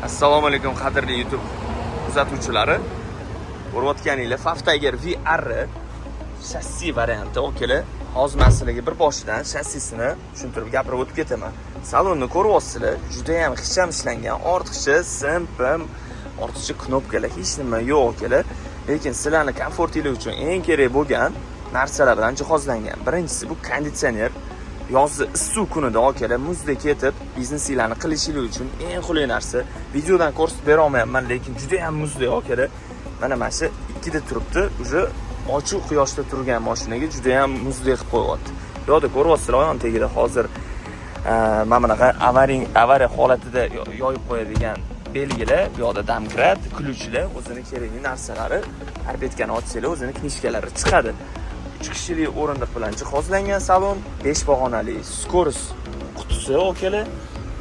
Assalomu alaykum qadrli YouTube kuzatuvchilari. Ko'rayotganinglar Faftiger VR shassi varianti okela. Hozir men sizlarga bir boshidan shassisini tushuntirib gapirib o'tib ketaman. Salonni ko'ryapsizlar, juda ham ixcham ishlangan, ortiqcha simpim, ortiqcha knopkalar hech nima yo'q okela. Lekin sizlarni komfortingiz uchun eng kerak bo'lgan narsalar bilan jihozlangan. Birinchisi bu konditsioner. Yozda issiq kunida okela muzdek ketib biznesinglarni qilishingiz uchun eng qulay narsa. Videodan ko'rsatib bera olmayapman, lekin juda ham muzdek okela. Mana shu ikkida turibdi, uje ochiq quyoshda turgan mashinaga juda ham muzdek qilib qo'yapti. Bu yerda ko'ryapsizlar, yon tagida hozir mana bunaqa avariya holatida yoyib qo'yadigan belgilar, bu yerda domkrat, ключlar, o'zini kerakli narsalari, arbetgani ochsanglar o'zini knishkalari chiqadi. 3 kishilik o'rindiq bilan jihozlangan salon, 5 pog'onali skorost qutisi okela,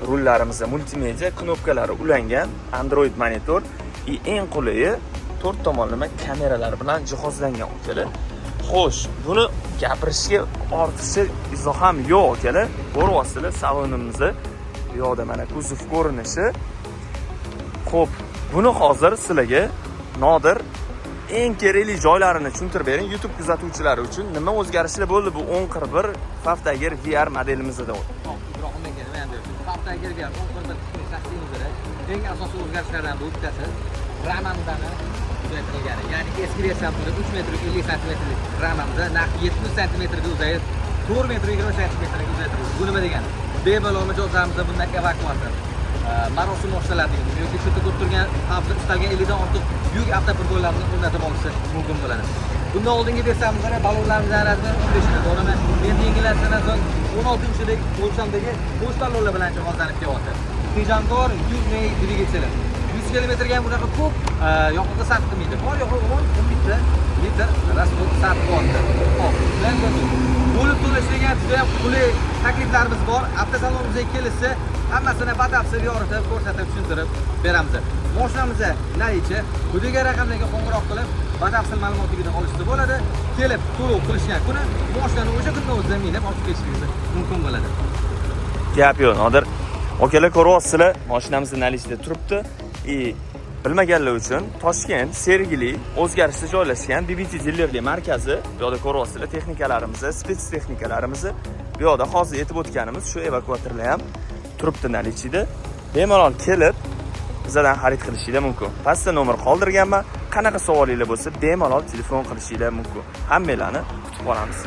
rullarimizda multimedia knopkalari ulangan, Android monitor va eng qulayi 4 tomonlama kameralar bilan jihozlangan okela. Xo'sh, buni gapirishga ortiqcha izoh ham yo'q okela. Ko'ryapsizlar salonimizni, bu yerda mana kuzov ko'rinishi. Xo'p, buni hozir sizlarga Nodir eng kerakli joylarini tushuntirib bering. YouTube kuzatuvchilari uchun nima o'zgarishlar bo'ldi bu 1041 Faftiger VR modelimizda? Faftiger VR 1041 shassimizda eng asosiy o'zgarishlardan bu bittasi ramamdani uzaytirilgani. Ya'ni eski versiyasida 3 metr 50 santimetrlik ramamda naq 70 santimetrga uzayib 4 metr 20 santimetrga uzaytirildi. Bu nima degani? Bemalol mijozlarimizda bunday evakuator marosim boshlanadi yoki shu yerda turgan istalgan 50 dan ortiq yuk avtofurgonlarni o'rnatib olishi mumkin bo'ladi. Bundan oldingi versiyamizda balonlarimizni arasida 15 ta o'rnaman. Endi yengillanishdan so'ng 16-dek o'lchamdagi pochtallar bilan jihozlanib kelyapti. Tejamkor yuk dvigateli 100 kilometrga ham bunaqa ko'p yoqilg'i sarf qilmaydi. Bor yo'g'i 10 litr rasvot sarf qilyapti. Hop, bilan bo'lib to'lashga juda ham qulay takliflarimiz bor. Avtosalonimizga kelishsa hammasini batafsil yoritib, ko'rsatib, tushuntirib beramiz. Mashinamizda narichi, quyidagi raqamlarga qo'ng'iroq qilib, batafsil ma'lumotligini olishsa bo'ladi. Kelib to'lov qilishgan kuni mashinani o'sha kunning o'zida minib olib ketishingiz mumkin bo'ladi. Gap yo'q, Nodir. Okalar ko'ryapsizlar, mashinamizda narichida turibdi. Bilmaganlar uchun Toshkent Sergeli o'zgarishda joylashgan BBT dilerlik markazi. Bu yerda ko'ryapsizlar texnikalarimizni, spets texnikalarimizni. Bu yerda hozir yetib o'tganimiz shu evakuatorlar ham turibdi narichida. Bemalol kelib bizdan xarid qilishingiz mumkin. Pastda nomer qoldirganman. Qanaqa savolingiz bo'lsa, bemalol telefon qilishingiz mumkin. Hammalarni kutib qolamiz.